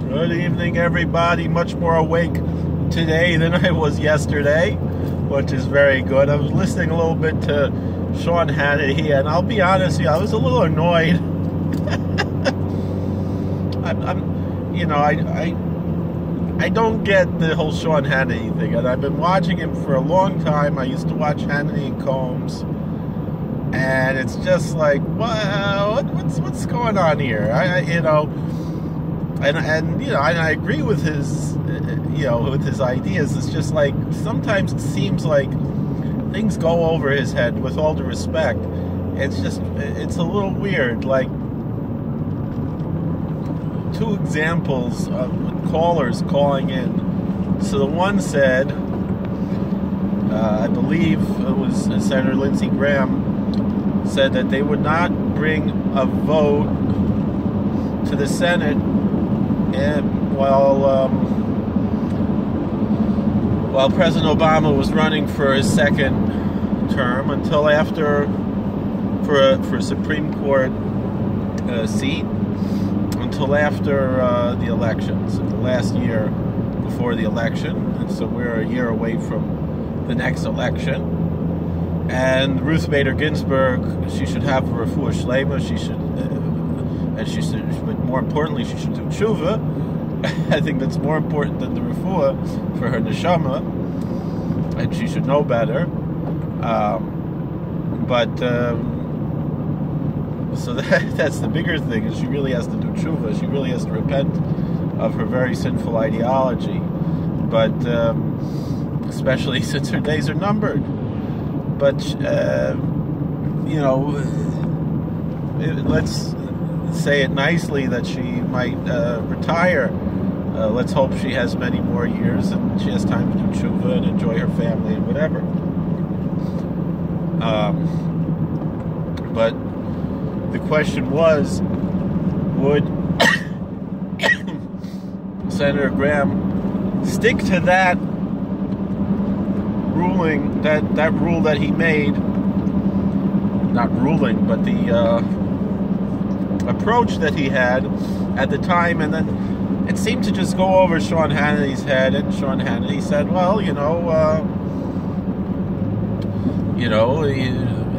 Good evening, everybody. Much more awake today than I was yesterday, which is very good. I was listening a little bit to Sean Hannity, and I'll be honest, I was a little annoyed. I don't get the whole Sean Hannity thing, and I've been watching him for a long time. I used to watch Hannity and Combs, and it's just like, what's going on here? I agree with his, with his ideas. It's just like sometimes it seems like things go over his head. With all due respect, it's a little weird. Like, two examples of callers calling in. So the one said, I believe it was Senator Lindsey Graham, said that they would not bring a vote to the Senate while President Obama was running for his second term until after, for a Supreme Court seat, until after the elections, the last year before the election. And so we're a year away from the next election. And Ruth Bader Ginsburg, she should have a refuah shlema. But more importantly, she should do tshuva. I think that's more important than the refuah for her neshama, and she should know better. So that's the bigger thing, is she really has to do tshuva. She really has to repent of her very sinful ideology. But especially since her days are numbered. But let's say it nicely that she might retire. Let's hope she has many more years and she has time to do tshuva and enjoy her family and whatever. But the question was, would Senator Graham stick to that ruling, that rule that he made? Not ruling, but the approach that he had at the time, and then it seemed to just go over Sean Hannity's head, and Sean Hannity said, well,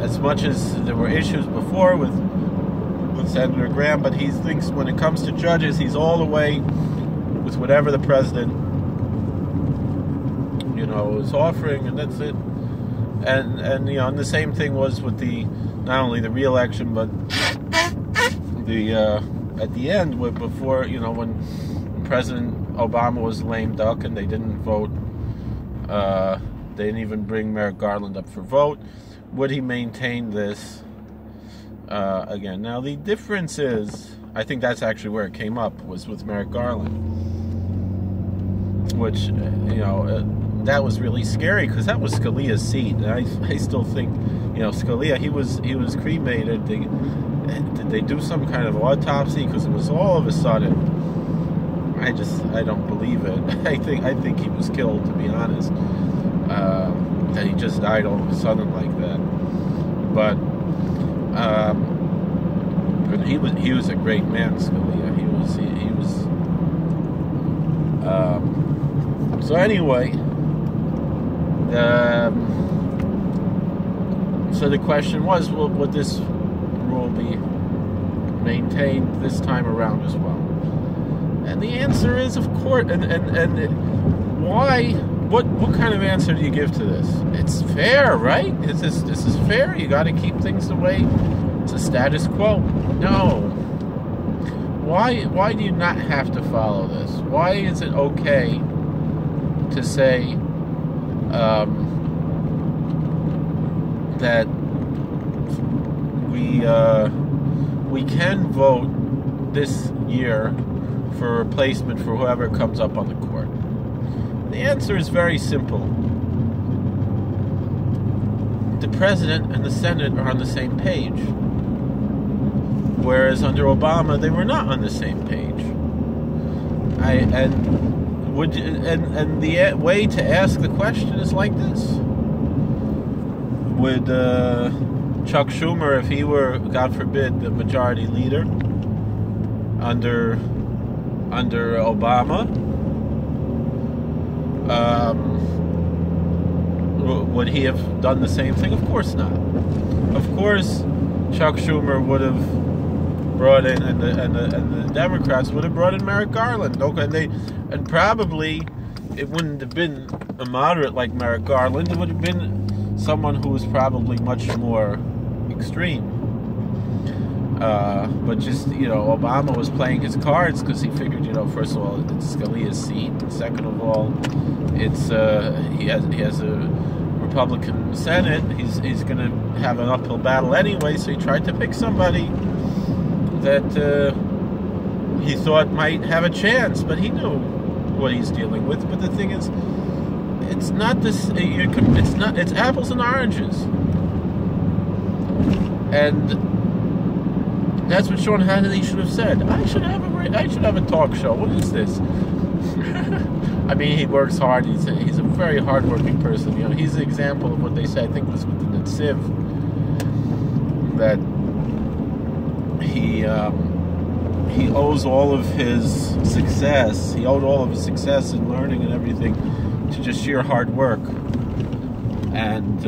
as much as there were issues before with Senator Graham, but he thinks when it comes to judges, he's all the way with whatever the president, is offering, and that's it. And the same thing was with not only the re-election, but the at the end, before, when President Obama was lame duck and they didn't vote, they didn't even bring Merrick Garland up for vote. Would he maintain this again? Now the difference is, I think that's actually where it came up, was with Merrick Garland, which that was really scary, because that was Scalia's seat, and I still think, Scalia, he was cremated. Did they do some kind of autopsy? Because it was all of a sudden. I don't believe it. I think he was killed, to be honest. That he just died all of a sudden like that. But he was a great man, Scalia. He was. So anyway. So the question was, would this rule be maintained this time around as well? And the answer is, of course. And why? What kind of answer do you give to this? It's fair, right? This is fair. You got to keep things the way it's a status quo. No. Why do you not have to follow this? Why is it okay to say that we can vote this year for a replacement for whoever comes up on the court? The answer is very simple. The president and the Senate are on the same page, whereas under Obama they were not on the same page. And the way to ask the question is like this: would Chuck Schumer, if he were, God forbid, the majority leader under under Obama. Would he have done the same thing? Of course not. Of course, Chuck Schumer would have brought in, and the Democrats would have brought in Merrick Garland. Okay, and probably it wouldn't have been a moderate like Merrick Garland. It would have been someone who was probably much more extreme. But just, Obama was playing his cards because he figured, first of all, it's Scalia's seat. Second of all, it's he has a Republican Senate. He's going to have an uphill battle anyway, so he tried to pick somebody that he thought might have a chance, but he knew what he's dealing with. But the thing is, it's not this. It's apples and oranges, and that's what Sean Hannity should have said. I should have a talk show. What is this? I mean, he works hard. He's a very hardworking person. He's an example of what they say. I think it was with the Netziv that he owes all of his success. He owed all of his success in learning and everything to just sheer hard work. And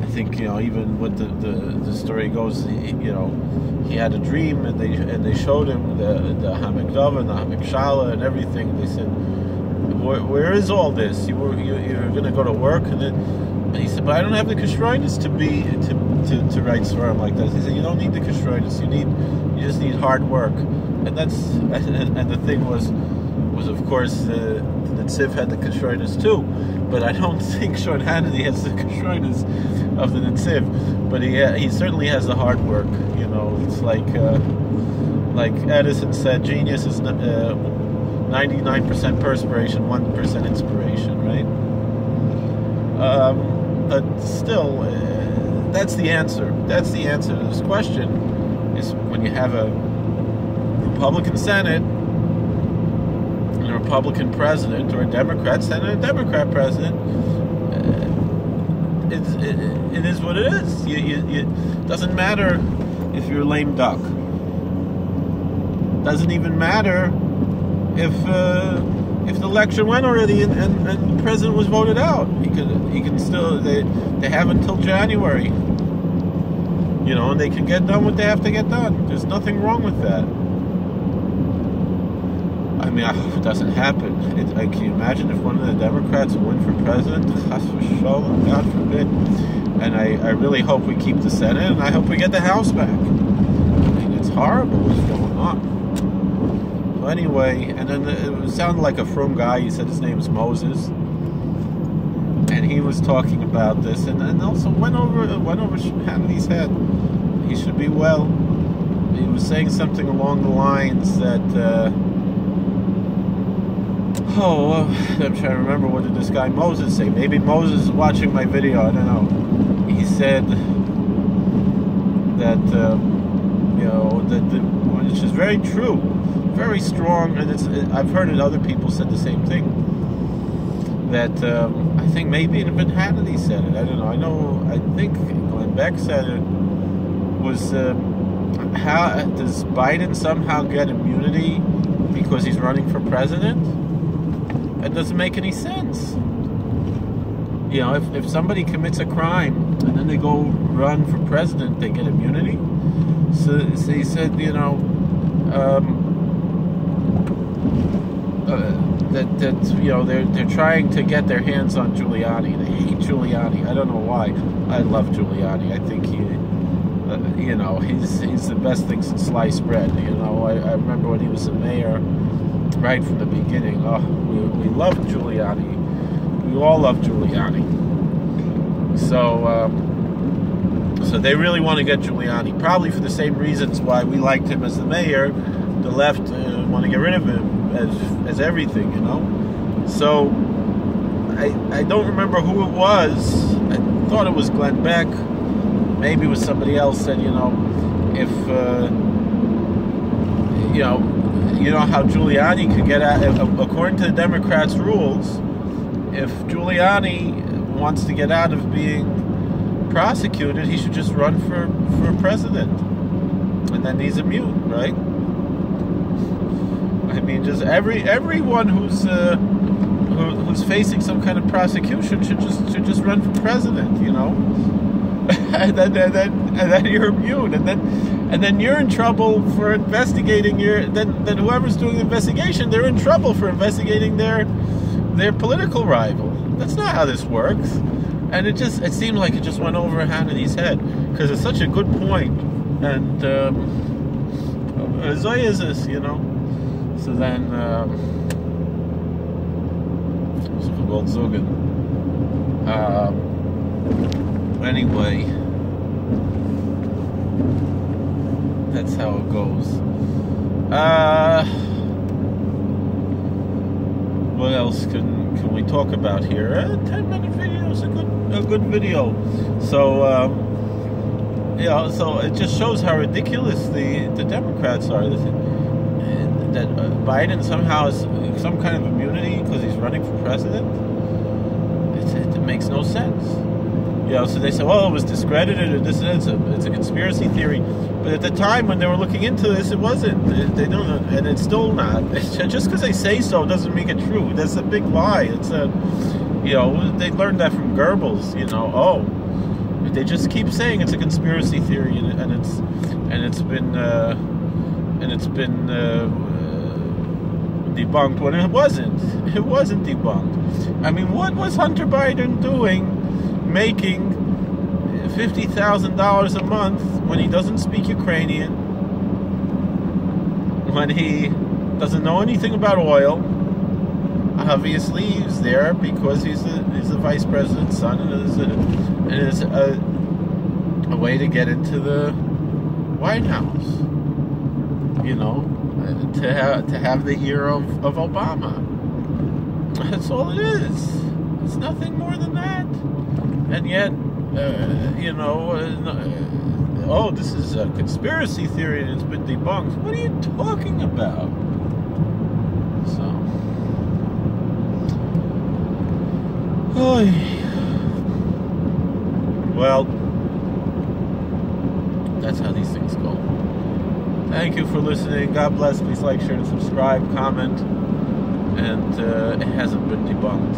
I think even what the story goes, he had a dream, and they showed him the Hamek Dava and the Hamek Shala and everything. They said, where is all this? You're going to go to work, and he said, but I don't have the Kashroinus to write Svarim like that. He said, you don't need the Kashroinus. You just need hard work. And the thing was of course the Netziv had the Kashroinus too, but I don't think Sean Hannity has the Kashroinus of the Netziv, but he certainly has the hard work. It's like Edison said, genius is 99% perspiration, 1% inspiration, right? But still, that's the answer. That's the answer to this question, is when you have a Republican Senate and a Republican president, or a Democrat Senate and a Democrat president, it is what it is. It doesn't matter if you're a lame duck. Doesn't even matter if the election went already and the president was voted out. He can still, they have until January, and they can get done what they have to get done. There's nothing wrong with that. I mean, I hope it doesn't happen. Can you imagine if one of the Democrats win for president? God forbid. And I really hope we keep the Senate, and I hope we get the House back. I mean, it's horrible what's going on. So anyway, and then it sounded like a frum guy. He said his name is Moses, and he was talking about this, and also went over Hannity's head. He should be well. He was saying something along the lines that. I'm trying to remember, what did this guy Moses say? Maybe Moses is watching my video, I don't know. He said that, which is very true, very strong, and I've heard it, other people said the same thing, that I think maybe even Hannity said it, I don't know, I think Glenn Beck said it, was, how does Biden somehow get immunity because he's running for president? It doesn't make any sense. If somebody commits a crime and then they go run for president, they get immunity. So he said, they're trying to get their hands on Giuliani. They hate Giuliani. I don't know why. I love Giuliani. I think he's the best thing since sliced bread. I remember when he was the mayor. Right from the beginning. We love Giuliani. We all love Giuliani. So they really want to get Giuliani, probably for the same reasons why we liked him as the mayor. The left want to get rid of him as everything, So I don't remember who it was. I thought it was Glenn Beck. Maybe it was somebody else said, if how Giuliani could get out, according to the Democrats' rules, if Giuliani wants to get out of being prosecuted, he should just run for president, and then he's immune, right? saying just everyone who's facing some kind of prosecution should just run for president, you know. and then you're immune, and then you're in trouble for investigating then whoever's doing the investigation, they're in trouble for investigating their political rival. That's not how this works. And it seemed like it just went over Hannity's head, because it's such a good point. And so is this, you know. So then anyway, that's how it goes. What else can we talk about here? 10-minute video is a good video. So so it just shows how ridiculous the Democrats are. That Biden somehow has some kind of immunity because he's running for president. It makes no sense. So they say, well, it was discredited, or this and it's a conspiracy theory. But at the time when they were looking into this, it wasn't. They don't, and it's still not. Just because they say so doesn't make it true. That's a big lie. It's they learned that from Goebbels. They just keep saying it's a conspiracy theory, and it's been debunked when it wasn't. It wasn't debunked. I mean, what was Hunter Biden doing, making $50,000 a month when he doesn't speak Ukrainian, when he doesn't know anything about oil? Obviously, he's there because he's the vice president's son, and it's a way to get into the White House. To have the ear of Obama. That's all it is. It's nothing more than that. And yet, this is a conspiracy theory and it's been debunked. What are you talking about? Well, that's how these things go. Thank you for listening. God bless. Please like, share, and subscribe, comment. And it hasn't been debunked.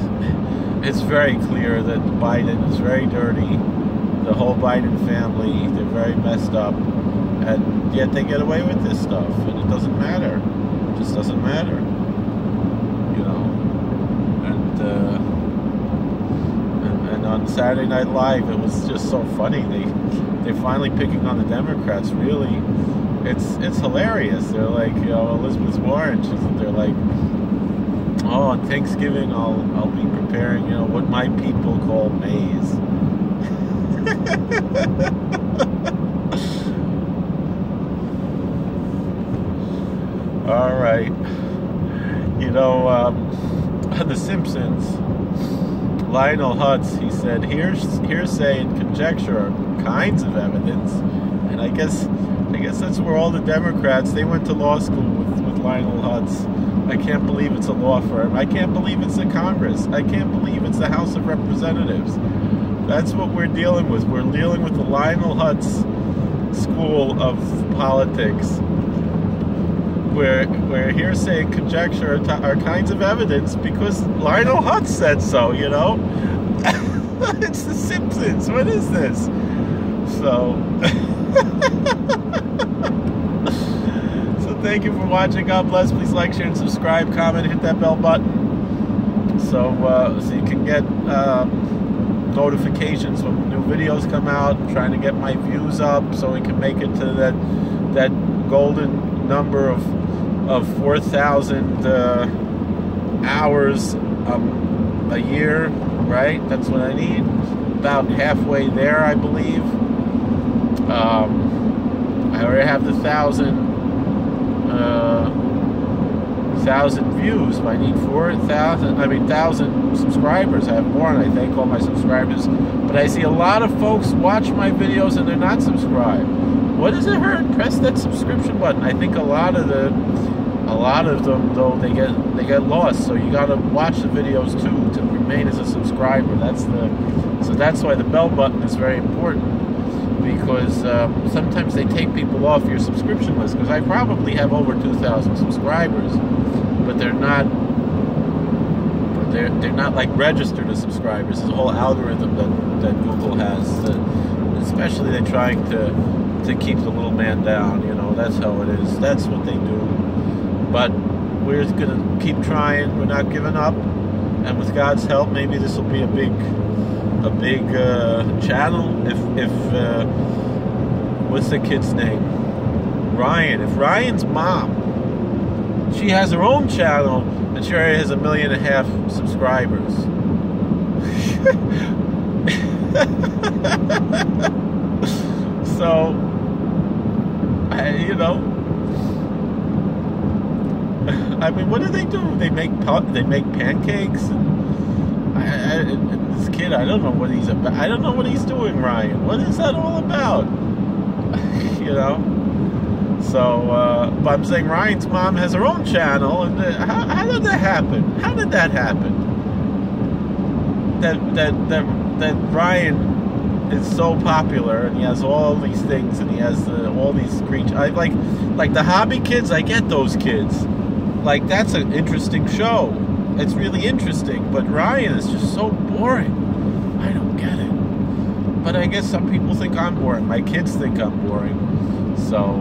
It's very clear that Biden is very dirty. The whole Biden family, they're very messed up. And yet they get away with this stuff. And it doesn't matter. It just doesn't matter. And on Saturday Night Live, it was just so funny. They're finally picking on the Democrats, really. It's hilarious. They're like, Elizabeth Warren. They're like, on Thanksgiving I'll be preparing, what my people call maize. All right. On The Simpsons, Lionel Hutz, he said, hearsay and conjecture are kinds of evidence. And I guess that's where all the Democrats, they went to law school with Lionel Hutz. I can't believe it's a law firm. I can't believe it's the Congress. I can't believe it's the House of Representatives. That's what we're dealing with. We're dealing with the Lionel Hutz school of politics, where hearsay and conjecture are kinds of evidence because Lionel Hutz said so, It's The Simpsons. What is this? So thank you for watching. God bless. Please like, share, and subscribe, comment, hit that bell button so you can get notifications when new videos come out. I'm trying to get my views up so we can make it to that golden number of 4,000 hours a year, right? That's what I need. About halfway there, I believe. I already have the 1,000 views. I need 1,000 subscribers. I have more, and I thank all my subscribers. But I see a lot of folks watch my videos and they're not subscribed. What does it hurt? Press that subscription button. I think a lot of them though they get lost. So you got to watch the videos too to remain as a subscriber. So that's why the bell button is very important. Because sometimes they take people off your subscription list, because I probably have over 2,000 subscribers, but they're not like registered as subscribers. There's a whole algorithm that Google has, especially they're trying to keep the little man down. You know, that's how it is. That's what they do. But we're gonna keep trying. We're not giving up, and with God's help, maybe this will be a big channel. If what's the kid's name? Ryan. If Ryan's mom, she has her own channel, and she already has 1.5 million subscribers. So, you know, I mean, what do? They make pancakes. And this kid, I don't know what he's about. I don't know what he's doing, Ryan. What is that all about? You know. So, but I'm saying Ryan's mom has her own channel, and how did that happen? How did that happen? That Ryan is so popular, and he has all these things, and he has all these creatures. I like the hobby kids. I get those kids. Like, that's an interesting show. It's really interesting, but Ryan is just so boring. I don't get it. But I guess some people think I'm boring. My kids think I'm boring. So,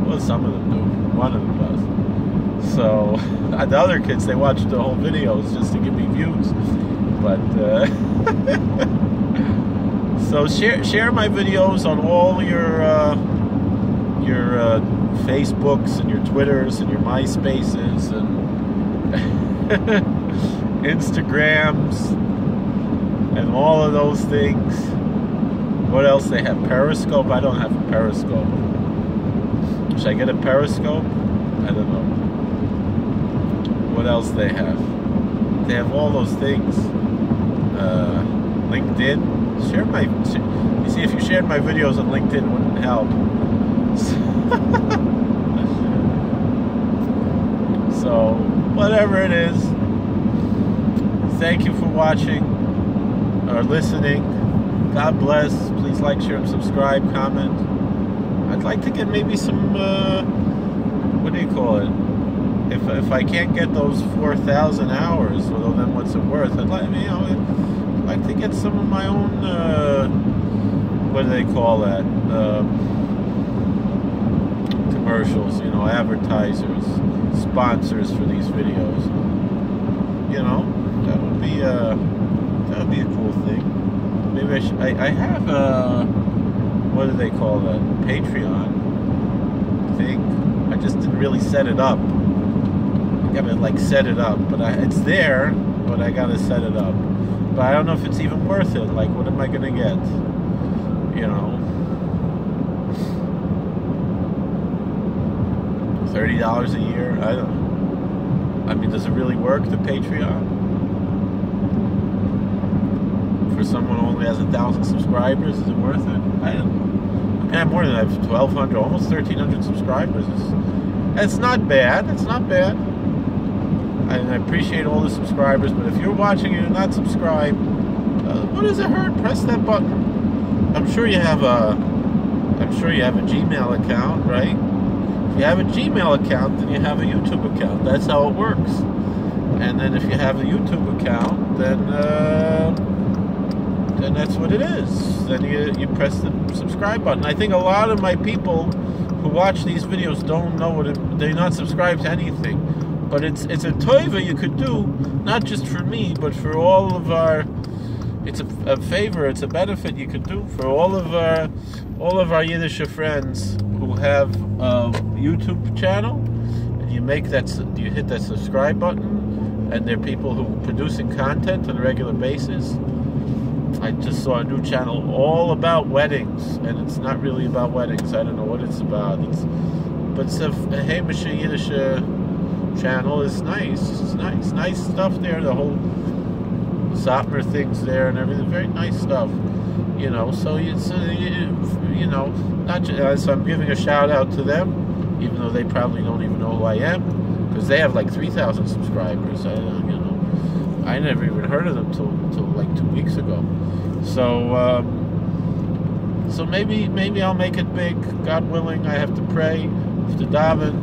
well, some of them do. One of them does. So, the other kids, they watch the whole videos just to give me views. But, so share my videos on all your Facebooks and your Twitters and your MySpaces and Instagrams and all of those things. What else they have? Periscope? I don't have a Periscope. Should I get a Periscope? I don't know. What else they have? They have all those things. LinkedIn. You see, if you shared my videos on LinkedIn, it wouldn't help. So, whatever it is, thank you for watching or listening. God bless. Please like, share, and subscribe, comment. I'd like to get maybe some, what do you call it? If I can't get those 4,000 hours, well, then what's it worth? I'd like to get some of my own, what do they call that? Commercials, you know, advertisers, sponsors for these videos. You know, that would be a cool thing. Maybe I have what do they call that? Patreon thing. I just didn't really set it up. I gotta like set it up, but it's there, but I gotta set it up. But I don't know if it's even worth it. Like, what am I gonna get? You know, $30 a year? I don't know. I mean, does it really work, the Patreon? For someone who only has 1,000 subscribers, is it worth it? I don't know. I mean, I have more than I have 1,200, almost 1,300 subscribers. It's not bad. It's not bad. And I appreciate all the subscribers, but if you're watching and you're not subscribed, what does it hurt? Press that button. I'm sure you have a Gmail account, right? If you have a Gmail account, then you have a YouTube account. That's how it works. And then if you have a YouTube account, then that's what it is. Then you press the subscribe button. I think a lot of my people who watch these videos don't know they're not subscribed to anything. But it's a toiva you could do, not just for me, but for all of our. It's a favor. It's a benefit you could do for all of our Yiddish friends who have a YouTube channel. And you hit that subscribe button, and they're people who are producing content on a regular basis. I just saw a new channel all about weddings, and it's not really about weddings. I don't know what it's about. But it's a Hamish Yiddish channel. Is nice. It's nice stuff there. The whole Satmar things there and everything. Very nice stuff. You know. So it's you know, not just, so I'm giving a shout out to them, even though they probably don't even know who I am, because they have like 3,000 subscribers. I never even heard of them till like 2 weeks ago. So so maybe I'll make it big. God willing, I have to pray, have to daven,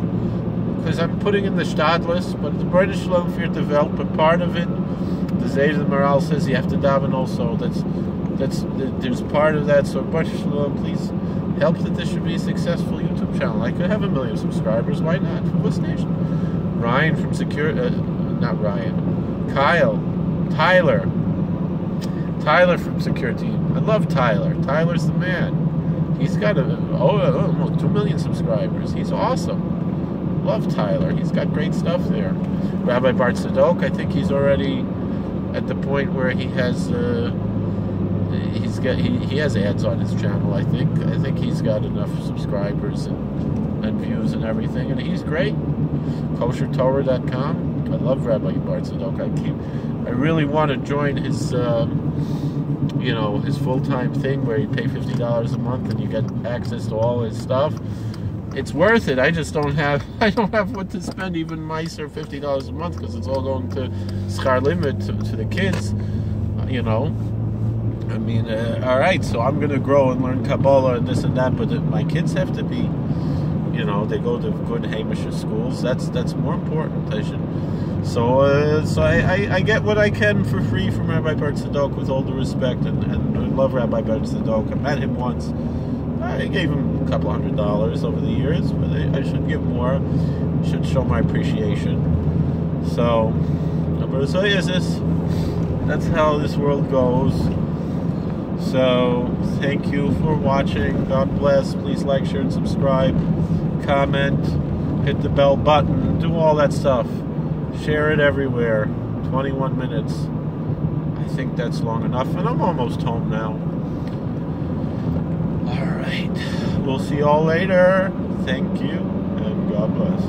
because I'm putting in the Stadlis, but the British Shalom for your development, part of it, the Zayda Moral says you have to daven also. There's part of that. So British Shalom, please help that this should be a successful YouTube channel. I could have 1 million subscribers. Why not? For what station? Ryan from not Ryan. Tyler from Secure Team. I love Tyler. Tyler's the man. He's got almost 2 million subscribers. He's awesome. Love Tyler. He's got great stuff there. Rabbi Bart Sadok, I think he's already at the point where he has he has ads on his channel. I think he's got enough subscribers and views and everything, and he's great. KosherTorah.com. I love Rabbi Bart Sadok. I really want to join his his full-time thing where you pay $50 a month and you get access to all his stuff. It's worth it. I don't have what to spend even Meiser $50 a month, because it's all going to Schar Limit to the kids. I mean, all right, so I'm going to grow and learn Kabbalah and this and that, but my kids have to be, they go to good Hamish schools. That's more important. So I get what I can for free from Rabbi Bart Sadok, with all the respect, and I love Rabbi Bart Sadok. I met him once. I gave him a couple $100 over the years, but I should give more. Should show my appreciation. So that's how this world goes. So thank you for watching. God bless. Please like, share, and subscribe. Comment. Hit the bell button. Do all that stuff. Share it everywhere. 21 minutes. I think that's long enough, and I'm almost home now. All right. We'll see y'all later. Thank you, and God bless.